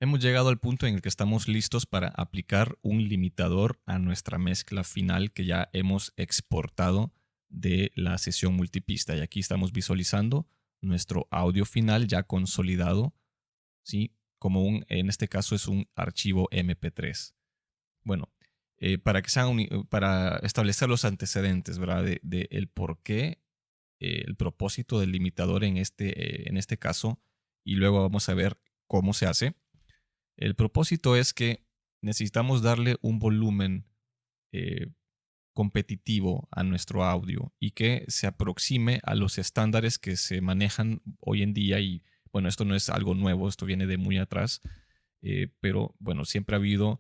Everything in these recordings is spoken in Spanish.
Hemos llegado al punto en el que estamos listos para aplicar un limitador a nuestra mezcla final que ya hemos exportado de la sesión multipista. Y aquí estamos visualizando nuestro audio final ya consolidado, ¿sí? En este caso es un archivo MP3. Bueno, para establecer los antecedentes, ¿verdad? De el por qué, el propósito del limitador en este caso, y luego vamos a ver cómo se hace. El propósito es que necesitamos darle un volumen eh, competitivo a nuestro audio y que se aproxime a los estándares que se manejan hoy en día. Y bueno, esto no es algo nuevo, esto viene de muy atrás, pero bueno, siempre ha habido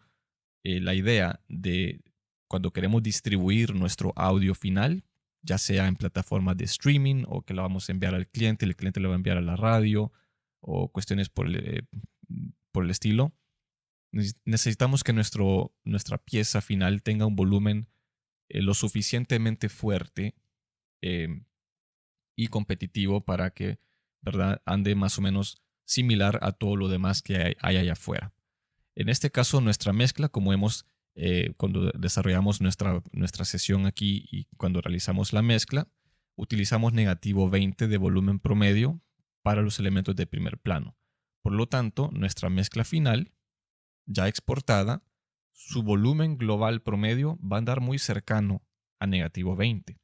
la idea de cuando queremos distribuir nuestro audio final, ya sea en plataformas de streaming o que lo vamos a enviar al cliente, el cliente lo va a enviar a la radio o cuestiones por el estilo. Necesitamos que nuestra pieza final tenga un volumen lo suficientemente fuerte eh, y competitivo para que, ¿verdad?, ande más o menos similar a todo lo demás que hay allá afuera. En este caso, nuestra mezcla, como cuando desarrollamos nuestra sesión aquí y cuando realizamos la mezcla, utilizamos negativo 20 de volumen promedio para los elementos de primer plano. Por lo tanto, nuestra mezcla final, ya exportada, su volumen global promedio va a andar muy cercano a negativo 20.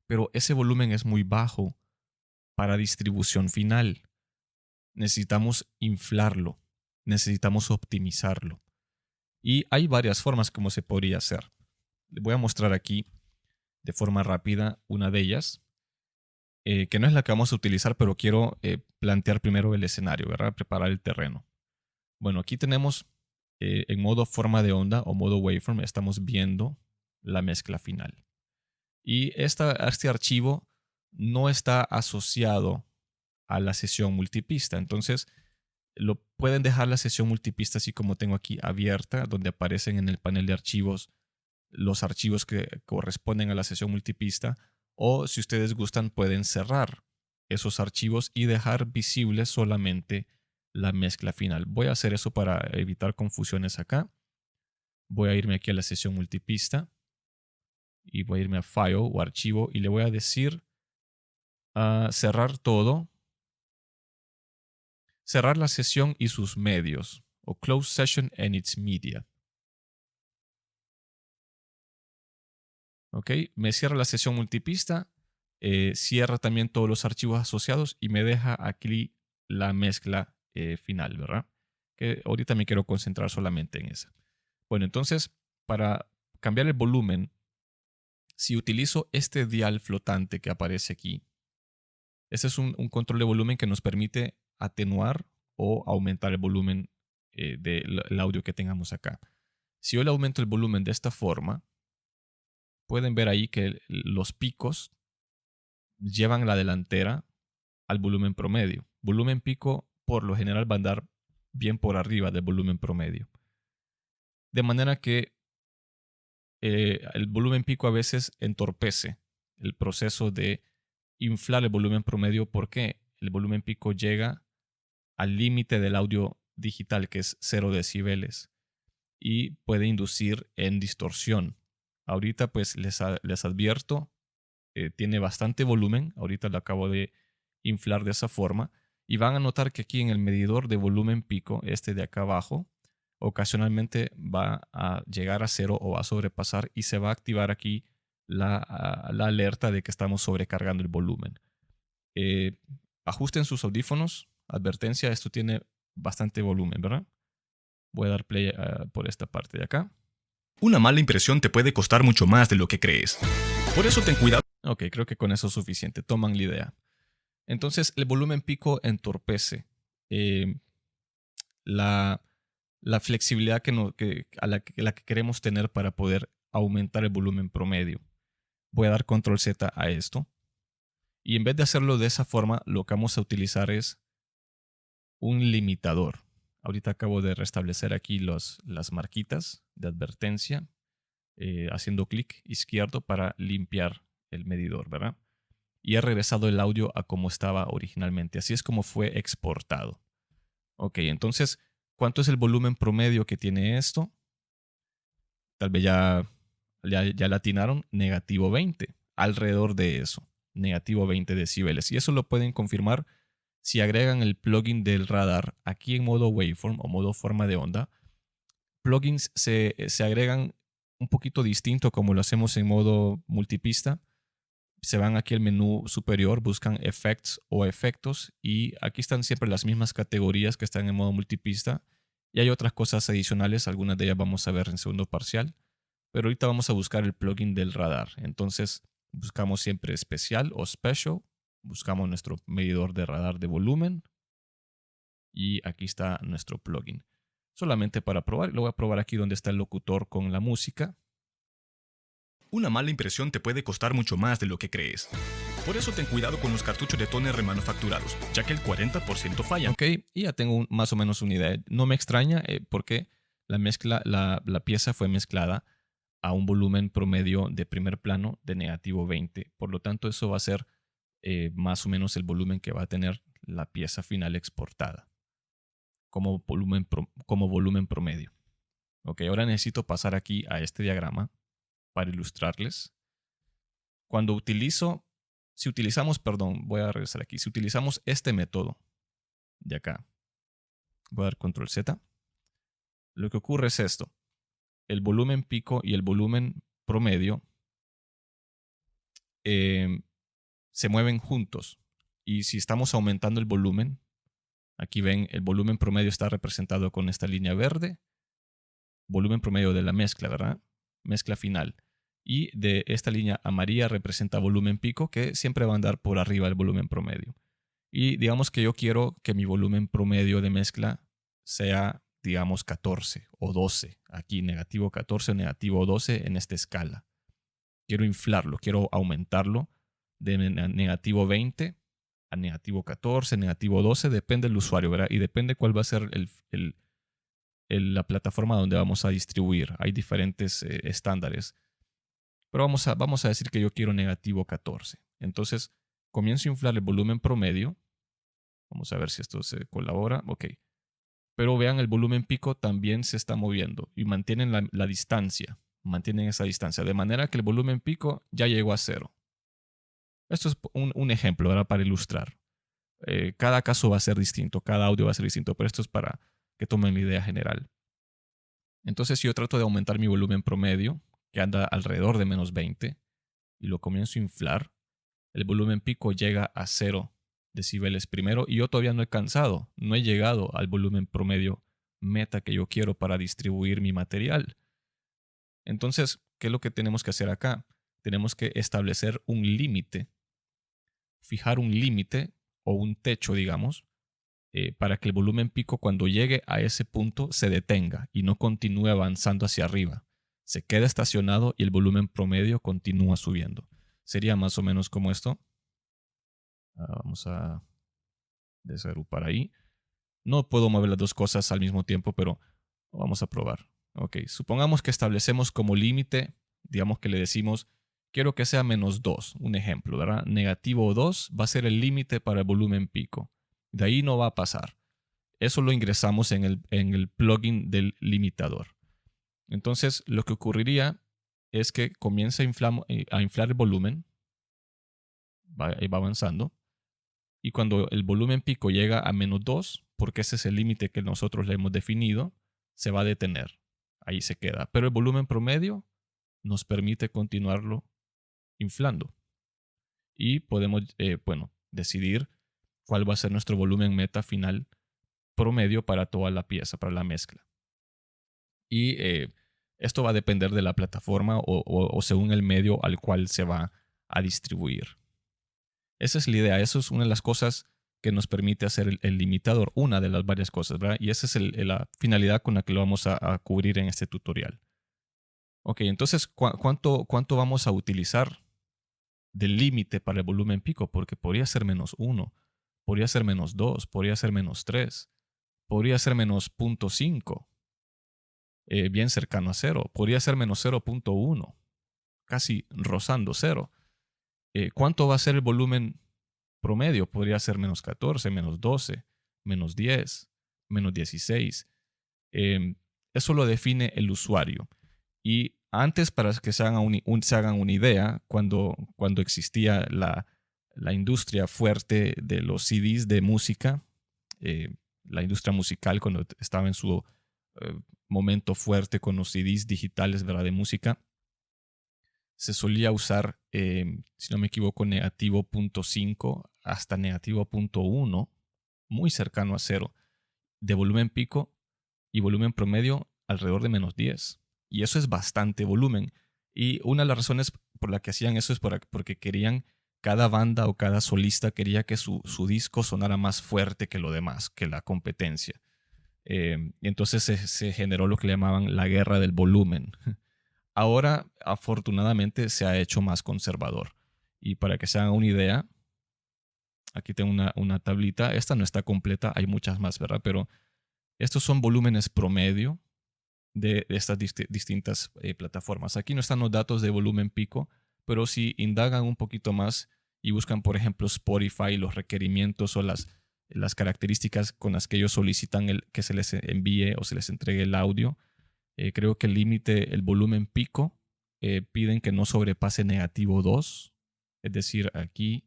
Pero ese volumen es muy bajo para distribución final. Necesitamos inflarlo, necesitamos optimizarlo. Y hay varias formas como se podría hacer. Les voy a mostrar aquí de forma rápida una de ellas, que no es la que vamos a utilizar, pero quiero plantear primero el escenario, ¿verdad? Preparar el terreno. Bueno, aquí tenemos en modo forma de onda o modo waveform, estamos viendo la mezcla final. Y este archivo no está asociado a la sesión multipista. Entonces, lo pueden dejar la sesión multipista así como tengo aquí abierta, donde aparecen en el panel de archivos los archivos que corresponden a la sesión multipista. O si ustedes gustan, pueden cerrar esos archivos y dejar visible solamente la mezcla final. Voy a hacer eso para evitar confusiones acá. Voy a irme aquí a la sesión multipista y voy a irme a File o Archivo y le voy a decir cerrar todo, cerrar la sesión y sus medios, o Close Session and its Media. ¿Ok? Me cierra la sesión multipista, cierra también todos los archivos asociados y me deja aquí la mezcla final, ¿verdad? Que ahorita me quiero concentrar solamente en esa. Bueno, entonces, para cambiar el volumen, si utilizo este dial flotante que aparece aquí, este es un control de volumen que nos permite atenuar o aumentar el volumen del audio que tengamos acá. Si yo le aumento el volumen de esta forma, pueden ver ahí que los picos llevan la delantera al volumen promedio. Volumen pico por lo general va a andar bien por arriba del volumen promedio. De manera que el volumen pico a veces entorpece el proceso de inflar el volumen promedio porque el volumen pico llega al límite del audio digital, que es 0 decibeles, y puede inducir en distorsión. Ahorita pues les advierto, tiene bastante volumen, ahorita lo acabo de inflar de esa forma, y van a notar que aquí en el medidor de volumen pico, este de acá abajo, ocasionalmente va a llegar a 0 o va a sobrepasar y se va a activar aquí la alerta de que estamos sobrecargando el volumen. Ajusten sus audífonos. Advertencia, esto tiene bastante volumen, ¿verdad? Voy a dar play por esta parte de acá. Una mala impresión te puede costar mucho más de lo que crees. Por eso ten cuidado. Ok, creo que con eso es suficiente. Toman la idea. Entonces, el volumen pico entorpece la flexibilidad a la que queremos tener para poder aumentar el volumen promedio. Voy a dar control Z a esto. Y en vez de hacerlo de esa forma, lo que vamos a utilizar es un limitador. Ahorita acabo de restablecer aquí las marquitas de advertencia, haciendo clic izquierdo para limpiar el medidor, ¿verdad? Y he regresado el audio a como estaba originalmente. Así es como fue exportado. Ok, entonces ¿Cuánto es el volumen promedio que tiene esto? Tal vez ya la atinaron, negativo 20, alrededor de eso, negativo 20 decibeles. Y eso lo pueden confirmar si agregan el plugin del radar aquí en modo waveform o modo forma de onda. Plugins se agregan un poquito distinto como lo hacemos en modo multipista. Se van aquí al menú superior, buscan Effects o Efectos y aquí están siempre las mismas categorías que están en modo multipista. Y hay otras cosas adicionales, algunas de ellas vamos a ver en segundo parcial. Pero ahorita vamos a buscar el plugin del radar. Entonces buscamos siempre especial o special. Buscamos nuestro medidor de radar de volumen. Y aquí está nuestro plugin. Solamente para probar. Lo voy a probar aquí donde está el locutor con la música. Una mala impresión te puede costar mucho más de lo que crees. Por eso ten cuidado con los cartuchos de toner remanufacturados, ya que el 40% fallan. Ok, y ya tengo más o menos una idea. No me extraña porque la pieza fue mezclada a un volumen promedio de primer plano de negativo 20. Por lo tanto, eso va a ser más o menos el volumen que va a tener la pieza final exportada como volumen promedio. Ok, ahora necesito pasar aquí a este diagrama para ilustrarles. Si utilizamos este método de acá, voy a dar control Z, lo que ocurre es esto. El volumen pico y el volumen promedio se mueven juntos. Y si estamos aumentando el volumen, aquí ven, el volumen promedio está representado con esta línea verde. Volumen promedio de la mezcla, ¿verdad? Mezcla final. Y de esta línea amarilla representa volumen pico, que siempre va a andar por arriba del volumen promedio. Y digamos que yo quiero que mi volumen promedio de mezcla sea, digamos, 14 o 12. Aquí negativo 14 o negativo 12 en esta escala. Quiero inflarlo, quiero aumentarlo de negativo 20 a negativo 14, negativo 12, depende del usuario, ¿verdad? Y depende cuál va a ser la plataforma donde vamos a distribuir. Hay diferentes estándares. Pero vamos a decir que yo quiero negativo 14. Entonces, comienzo a inflar el volumen promedio. Vamos a ver si esto se colabora. Ok. Pero vean, el volumen pico también se está moviendo y mantienen la distancia. Mantienen esa distancia. De manera que el volumen pico ya llegó a 0. Esto es un ejemplo, ¿verdad? Para ilustrar. Cada caso va a ser distinto. Cada audio va a ser distinto. Pero esto es para que tomen la idea general. Entonces, si yo trato de aumentar mi volumen promedio, que anda alrededor de menos 20, y lo comienzo a inflar, el volumen pico llega a 0 decibeles primero y yo todavía no he llegado al volumen promedio meta que yo quiero para distribuir mi material. Entonces, ¿qué es lo que tenemos que hacer acá? Tenemos que establecer un límite, fijar un límite o un techo, digamos, para que el volumen pico cuando llegue a ese punto se detenga y no continúe avanzando hacia arriba. Se queda estacionado y el volumen promedio continúa subiendo. Sería más o menos como esto. Vamos a desagrupar ahí. No puedo mover las dos cosas al mismo tiempo, pero vamos a probar. Ok, supongamos que establecemos como límite, digamos que le decimos, quiero que sea menos 2, un ejemplo, ¿verdad? Negativo 2 va a ser el límite para el volumen pico. De ahí no va a pasar. Eso lo ingresamos en el plugin del limitador. Entonces, lo que ocurriría es que comienza a inflar el volumen, va avanzando, y cuando el volumen pico llega a menos 2, porque ese es el límite que nosotros le hemos definido, se va a detener. Ahí se queda. Pero el volumen promedio nos permite continuarlo inflando. Y podemos, decidir cuál va a ser nuestro volumen meta final promedio para toda la pieza, para la mezcla. Y esto va a depender de la plataforma o según el medio al cual se va a distribuir. Esa es la idea. Eso es una de las cosas que nos permite hacer el limitador. Una de las varias cosas, ¿verdad? Y esa es la finalidad con la que lo vamos a cubrir en este tutorial. Ok, entonces, ¿cuánto vamos a utilizar del límite para el volumen pico? Porque podría ser menos 1, podría ser menos 2, podría ser menos 3, podría ser menos 0.5. Bien cercano a 0. Podría ser menos 0.1, casi rozando 0. ¿Cuánto va a ser el volumen promedio? Podría ser menos 14, menos 12, menos 10, menos 16. Eso lo define el usuario. Y antes, para que se hagan una idea, cuando existía la industria fuerte de los CDs de música, la industria musical cuando estaba en su momento fuerte con los CDs digitales, ¿verdad?, de música, se solía usar, si no me equivoco, negativo 0.5 hasta negativo 0.1, muy cercano a cero, de volumen pico y volumen promedio alrededor de -10. Y eso es bastante volumen. Y una de las razones por la que hacían eso es porque querían, cada banda o cada solista quería que su disco sonara más fuerte que lo demás, que la competencia. Y entonces se generó lo que le llamaban la guerra del volumen. Ahora, afortunadamente, se ha hecho más conservador. Y para que se hagan una idea, aquí tengo una tablita. Esta no está completa, hay muchas más, ¿verdad? Pero estos son volúmenes promedio de estas distintas plataformas. Aquí no están los datos de volumen pico, pero si indagan un poquito más y buscan, por ejemplo, Spotify, los requerimientos o las características con las que ellos solicitan que se les envíe o se les entregue el audio, creo que el límite, el volumen pico, piden que no sobrepase negativo 2. Es decir, aquí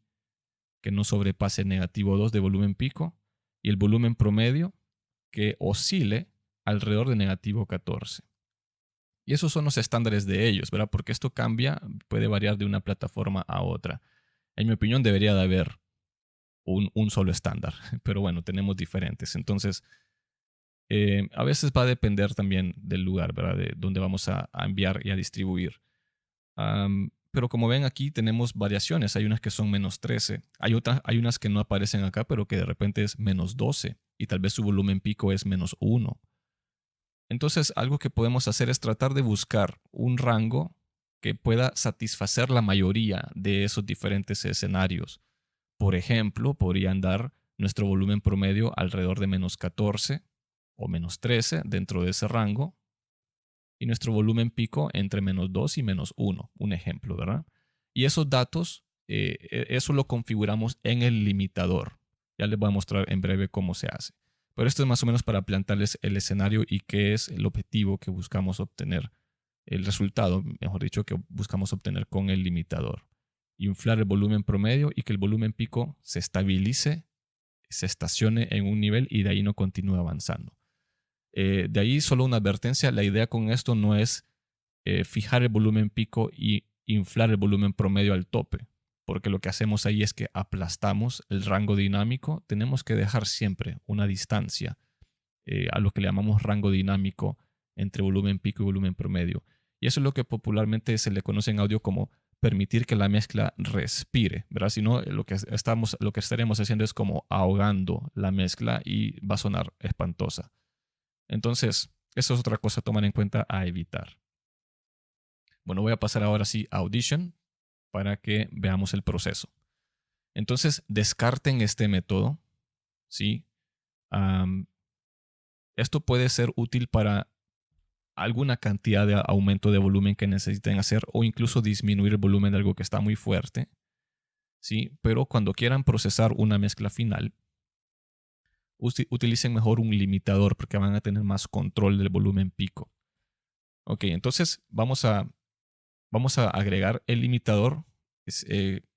que no sobrepase negativo 2 de volumen pico. Y el volumen promedio que oscile alrededor de negativo 14. Y esos son los estándares de ellos, ¿verdad? Porque esto cambia, puede variar de una plataforma a otra. En mi opinión debería de haber un solo estándar, pero bueno, tenemos diferentes. Entonces, a veces va a depender también del lugar, ¿verdad? De dónde vamos a enviar y a distribuir. Pero como ven aquí tenemos variaciones. Hay unas que son -13. Hay unas que no aparecen acá, pero que de repente es -12. Y tal vez su volumen pico es -1. Entonces, algo que podemos hacer es tratar de buscar un rango que pueda satisfacer la mayoría de esos diferentes escenarios. Por ejemplo, podrían dar nuestro volumen promedio alrededor de -14 o -13 dentro de ese rango, y nuestro volumen pico entre -2 y -1, un ejemplo, ¿verdad? Y esos datos, eso lo configuramos en el limitador. Ya les voy a mostrar en breve cómo se hace. Pero esto es más o menos para plantearles el escenario y qué es el objetivo que buscamos obtener, el resultado, mejor dicho, que buscamos obtener con el limitador. Inflar el volumen promedio y que el volumen pico se estabilice, se estacione en un nivel y de ahí no continúe avanzando. De ahí solo una advertencia, la idea con esto no es fijar el volumen pico y inflar el volumen promedio al tope, porque lo que hacemos ahí es que aplastamos el rango dinámico. Tenemos que dejar siempre una distancia a lo que le llamamos rango dinámico entre volumen pico y volumen promedio. Y eso es lo que popularmente se le conoce en audio como permitir que la mezcla respire, ¿verdad? Si no, lo que estaremos haciendo es como ahogando la mezcla y va a sonar espantosa. Entonces, eso es otra cosa a tomar en cuenta, a evitar. Bueno, voy a pasar ahora sí a Audition para que veamos el proceso. Entonces, descarten este método, ¿sí? Esto puede ser útil para alguna cantidad de aumento de volumen que necesiten hacer o incluso disminuir el volumen de algo que está muy fuerte, ¿sí? Pero cuando quieran procesar una mezcla final, utilicen mejor un limitador porque van a tener más control del volumen pico. Ok, entonces vamos a agregar el limitador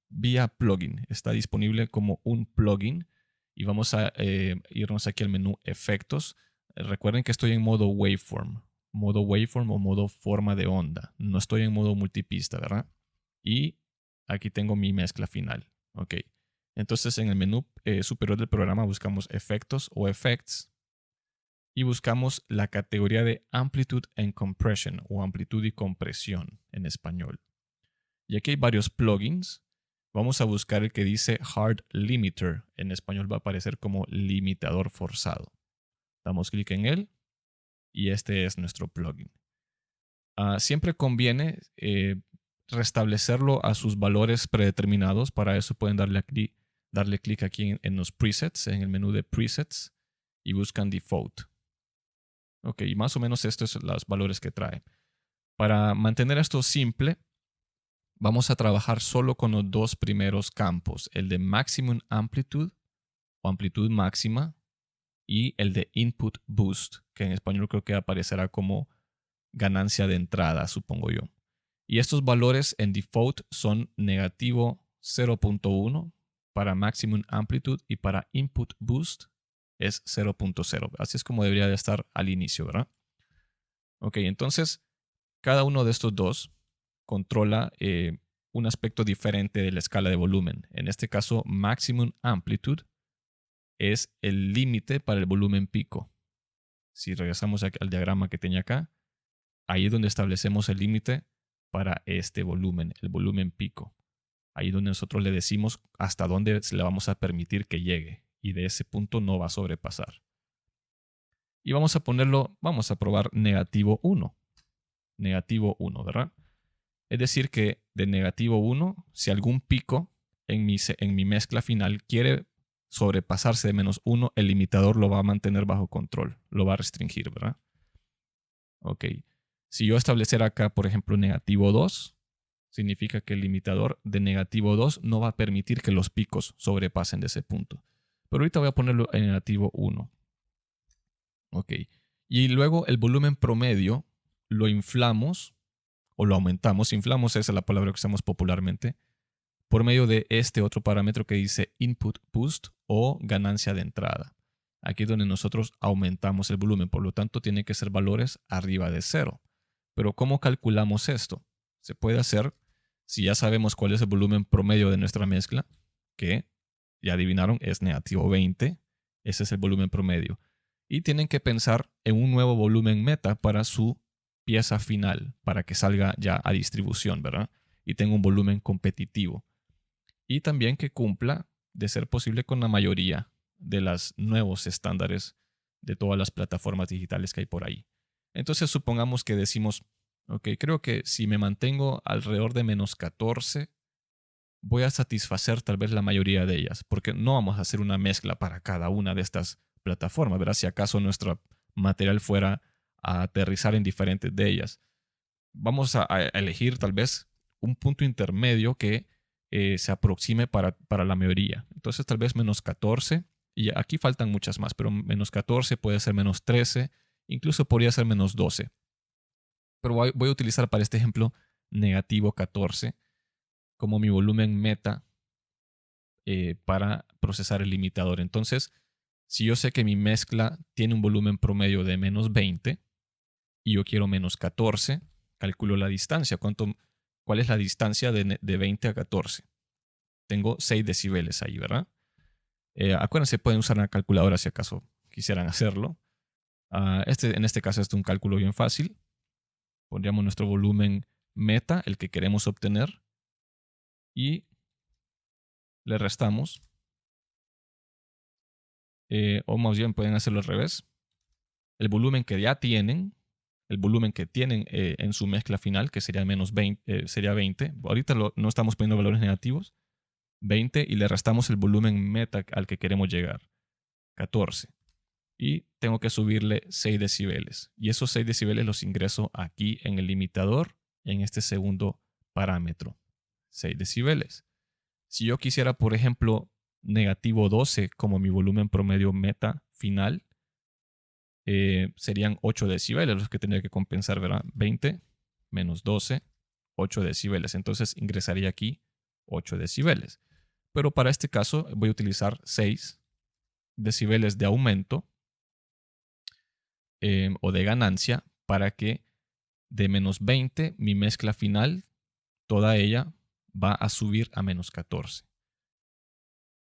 vía plugin. Está disponible como un plugin y vamos a irnos aquí al menú efectos. Recuerden que estoy en modo waveform o modo forma de onda. No estoy en modo multipista, ¿verdad? Y aquí tengo mi mezcla final. Ok. Entonces en el menú superior del programa buscamos efectos o effects y buscamos la categoría de Amplitude and Compression o amplitud y compresión en español. Y aquí hay varios plugins. Vamos a buscar el que dice Hard Limiter. En español va a aparecer como limitador forzado. Damos clic en él y este es nuestro plugin. Siempre conviene restablecerlo a sus valores predeterminados. Para eso pueden darle clic aquí en los presets, en el menú de presets y buscan default. Ok, más o menos estos son los valores que trae. Para mantener esto simple, vamos a trabajar solo con los dos primeros campos, el de Maximum Amplitude o amplitud máxima y el de Input Boost, que en español creo que aparecerá como ganancia de entrada, supongo yo. Y estos valores en default son negativo 0.1 para Maximum Amplitude y para Input Boost es 0.0. Así es como debería de estar al inicio, ¿verdad? Ok, entonces cada uno de estos dos controla un aspecto diferente de la escala de volumen. En este caso, Maximum Amplitude es el límite para el volumen pico. Si regresamos al diagrama que tenía acá, ahí es donde establecemos el límite para este volumen, el volumen pico. Ahí donde nosotros le decimos hasta dónde le vamos a permitir que llegue. Y de ese punto no va a sobrepasar. Y vamos a probar negativo 1. Negativo 1, ¿verdad? Es decir que de negativo 1, si algún pico en mi mezcla final quiere sobrepasarse de menos 1, el limitador lo va a mantener bajo control, lo va a restringir, ¿verdad? Ok. Si yo establecer acá, por ejemplo, negativo 2, significa que el limitador de negativo 2 no va a permitir que los picos sobrepasen de ese punto. Pero ahorita voy a ponerlo en negativo 1. Ok. Y luego el volumen promedio lo inflamos o lo aumentamos. Inflamos, esa es la palabra que usamos popularmente, por medio de este otro parámetro que dice Input Boost o ganancia de entrada. Aquí es donde nosotros aumentamos el volumen, por lo tanto tiene que ser valores arriba de 0. Pero ¿cómo calculamos esto? Se puede hacer si ya sabemos cuál es el volumen promedio de nuestra mezcla, que ya adivinaron es negativo 20. Ese es el volumen promedio. Y tienen que pensar en un nuevo volumen meta para su pieza final, para que salga ya a distribución, ¿verdad? Y tenga un volumen competitivo. Y también que cumpla, de ser posible, con la mayoría de los nuevos estándares de todas las plataformas digitales que hay por ahí. Entonces supongamos que decimos, ok, creo que si me mantengo alrededor de menos 14, voy a satisfacer tal vez la mayoría de ellas, porque no vamos a hacer una mezcla para cada una de estas plataformas, ¿verdad? Si acaso nuestro material fuera a aterrizar en diferentes de ellas. Vamos a elegir tal vez un punto intermedio que se aproxime para la mayoría. Entonces tal vez menos 14, y aquí faltan muchas más, pero menos 14 puede ser menos 13, incluso podría ser menos 12. Pero voy a utilizar para este ejemplo negativo 14 como mi volumen meta para procesar el limitador. Entonces, si yo sé que mi mezcla tiene un volumen promedio de menos 20 y yo quiero menos 14, calculo la distancia. ¿Cuál es la distancia de 20 a 14? Tengo 6 decibeles ahí, ¿verdad? Acuérdense, pueden usar una calculadora si acaso quisieran hacerlo. En este caso, es un cálculo bien fácil. Pondríamos nuestro volumen meta, el que queremos obtener, y le restamos. O más bien pueden hacerlo al revés. El volumen que ya tienen, el volumen que tienen en su mezcla final, que sería menos 20, sería 20. Ahorita no estamos poniendo valores negativos. 20 y le restamos el volumen meta al que queremos llegar. 14. Y tengo que subirle 6 decibeles. Y esos 6 decibeles los ingreso aquí en el limitador, en este segundo parámetro. 6 decibeles. Si yo quisiera, por ejemplo, negativo 12 como mi volumen promedio meta final, serían 8 decibeles los que tendría que compensar, ¿verdad? 20 menos 12, 8 decibeles. Entonces ingresaría aquí 8 decibeles. Pero para este caso voy a utilizar 6 decibeles de aumento o de ganancia para que de menos 20 mi mezcla final, toda ella va a subir a menos 14.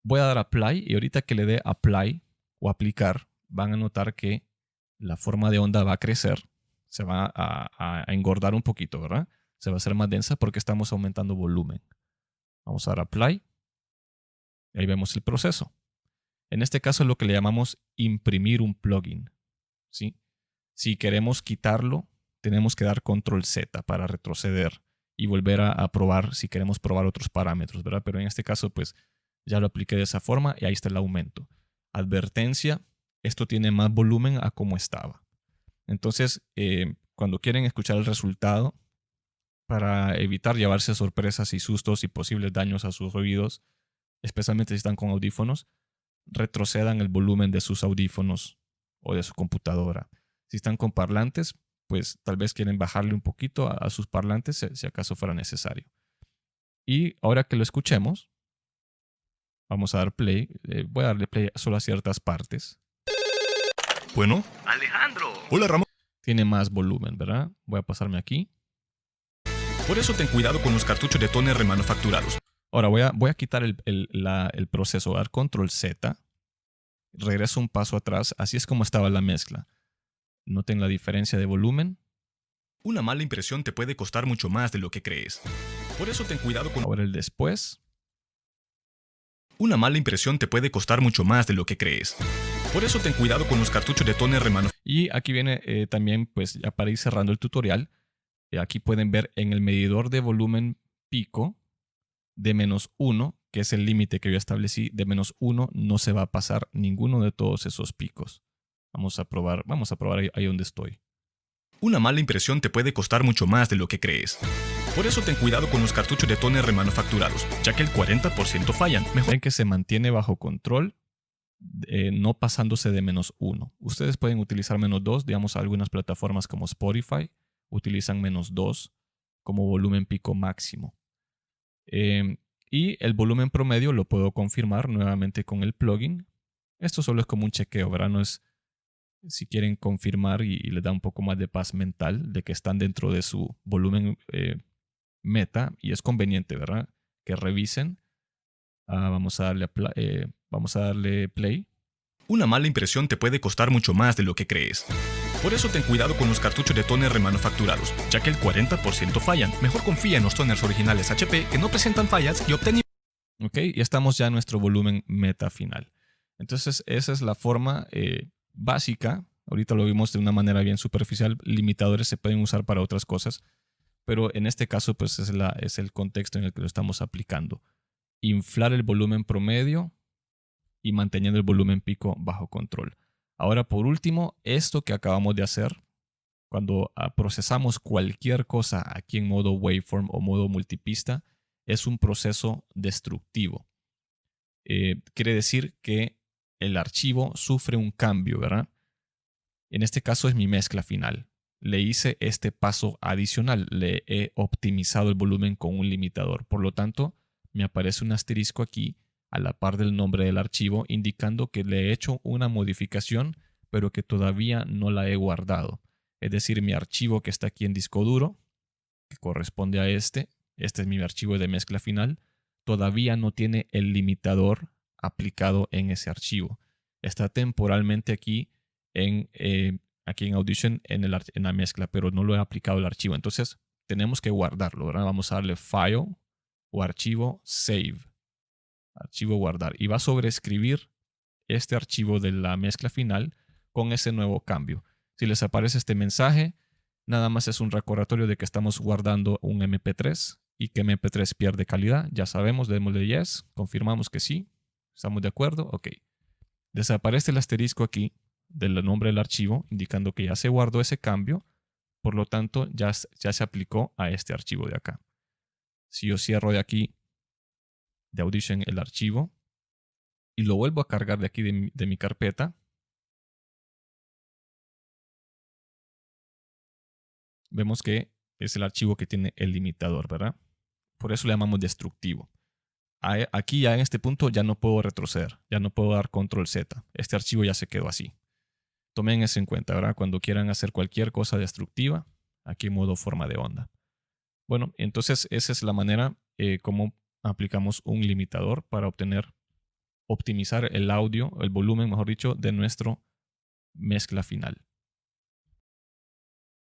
Voy a dar apply y ahorita que le dé apply o aplicar, van a notar que la forma de onda va a crecer, se va a engordar un poquito, ¿verdad? Se va a hacer más densa porque estamos aumentando volumen. Vamos a dar apply. Y ahí vemos el proceso. En este caso es lo que le llamamos imprimir un plugin, ¿sí? Si queremos quitarlo, tenemos que dar control Z para retroceder y volver a probar si queremos probar otros parámetros, ¿verdad? Pero en este caso, pues ya lo apliqué de esa forma y ahí está el aumento. Advertencia, esto tiene más volumen a como estaba. Entonces, cuando quieren escuchar el resultado, para evitar llevarse sorpresas y sustos y posibles daños a sus oídos, especialmente si están con audífonos, retrocedan el volumen de sus audífonos o de su computadora. Si están con parlantes, pues tal vez quieren bajarle un poquito a sus parlantes si acaso fuera necesario. Y ahora que lo escuchemos, vamos a dar play. Voy a darle play solo a ciertas partes. Bueno. Alejandro. Hola, Ramón. Tiene más volumen, ¿verdad? Voy a pasarme aquí. Por eso ten cuidado con los cartuchos de toner remanufacturados. Ahora voy a quitar el proceso, voy a dar control Z. Regreso un paso atrás. Así es como estaba la mezcla. Noten la diferencia de volumen. Una mala impresión te puede costar mucho más de lo que crees. Por eso ten cuidado con... Ahora el después. Una mala impresión te puede costar mucho más de lo que crees. Por eso ten cuidado con los cartuchos de toner remanufacturados. Y aquí viene también, pues ya para ir cerrando el tutorial, aquí pueden ver en el medidor de volumen pico de -1, que es el límite que yo establecí, de -1 no se va a pasar ninguno de todos esos picos. Vamos a probar ahí donde estoy. Una mala impresión te puede costar mucho más de lo que crees. Por eso ten cuidado con los cartuchos de toner remanufacturados, ya que el 40% fallan. Ven que se mantiene bajo control, no pasándose de -1. Ustedes pueden utilizar -2, digamos algunas plataformas como Spotify utilizan -2 como volumen pico máximo. Y el volumen promedio lo puedo confirmar nuevamente con el plugin. Esto solo es como un chequeo, ¿verdad? No es si quieren confirmar y les da un poco más de paz mental de que están dentro de su volumen meta, y es conveniente, ¿verdad? Que revisen. Vamos a darle play. Una mala impresión te puede costar mucho más de lo que crees. Por eso ten cuidado con los cartuchos de toner remanufacturados, ya que el 40% fallan. Mejor confía en los toners originales HP que no presentan fallas y obtén... Ok, y estamos ya en nuestro volumen meta final. Entonces esa es la forma básica. Ahorita lo vimos de una manera bien superficial. Limitadores se pueden usar para otras cosas, pero en este caso pues es el contexto en el que lo estamos aplicando. Inflar el volumen promedio y manteniendo el volumen pico bajo control. Ahora, por último, esto que acabamos de hacer, cuando procesamos cualquier cosa aquí en modo waveform o modo multipista, es un proceso destructivo. Quiere decir que el archivo sufre un cambio, ¿verdad? En este caso es mi mezcla final. Le hice este paso adicional, le he optimizado el volumen con un limitador. Por lo tanto, me aparece un asterisco aquí a la par del nombre del archivo, indicando que le he hecho una modificación, pero que todavía no la he guardado. Es decir, mi archivo que está aquí en disco duro, que corresponde a este es mi archivo de mezcla final, todavía no tiene el limitador aplicado en ese archivo. Está temporalmente aquí en Audition en la mezcla, pero no lo he aplicado el archivo. Entonces tenemos que guardarlo, ¿verdad? Vamos a darle File o Archivo, Save. Archivo guardar. Y va a sobreescribir este archivo de la mezcla final con ese nuevo cambio. Si les aparece este mensaje, nada más es un recordatorio de que estamos guardando un MP3 y que MP3 pierde calidad. Ya sabemos, démosle yes, confirmamos que sí. ¿Estamos de acuerdo? Ok. Desaparece el asterisco aquí del nombre del archivo, indicando que ya se guardó ese cambio. Por lo tanto, ya se aplicó a este archivo de acá. Si yo cierro de aquí de Audition el archivo y lo vuelvo a cargar de aquí de mi carpeta, vemos que es el archivo que tiene el limitador, ¿verdad? Por eso le llamamos destructivo. Aquí ya en este punto ya no puedo retroceder, ya no puedo dar control Z. Este archivo ya se quedó así. Tomen eso en cuenta, ¿verdad? Cuando quieran hacer cualquier cosa destructiva, aquí en modo forma de onda. Bueno, entonces esa es la manera como aplicamos un limitador para optimizar el audio, el volumen, mejor dicho, de nuestra mezcla final.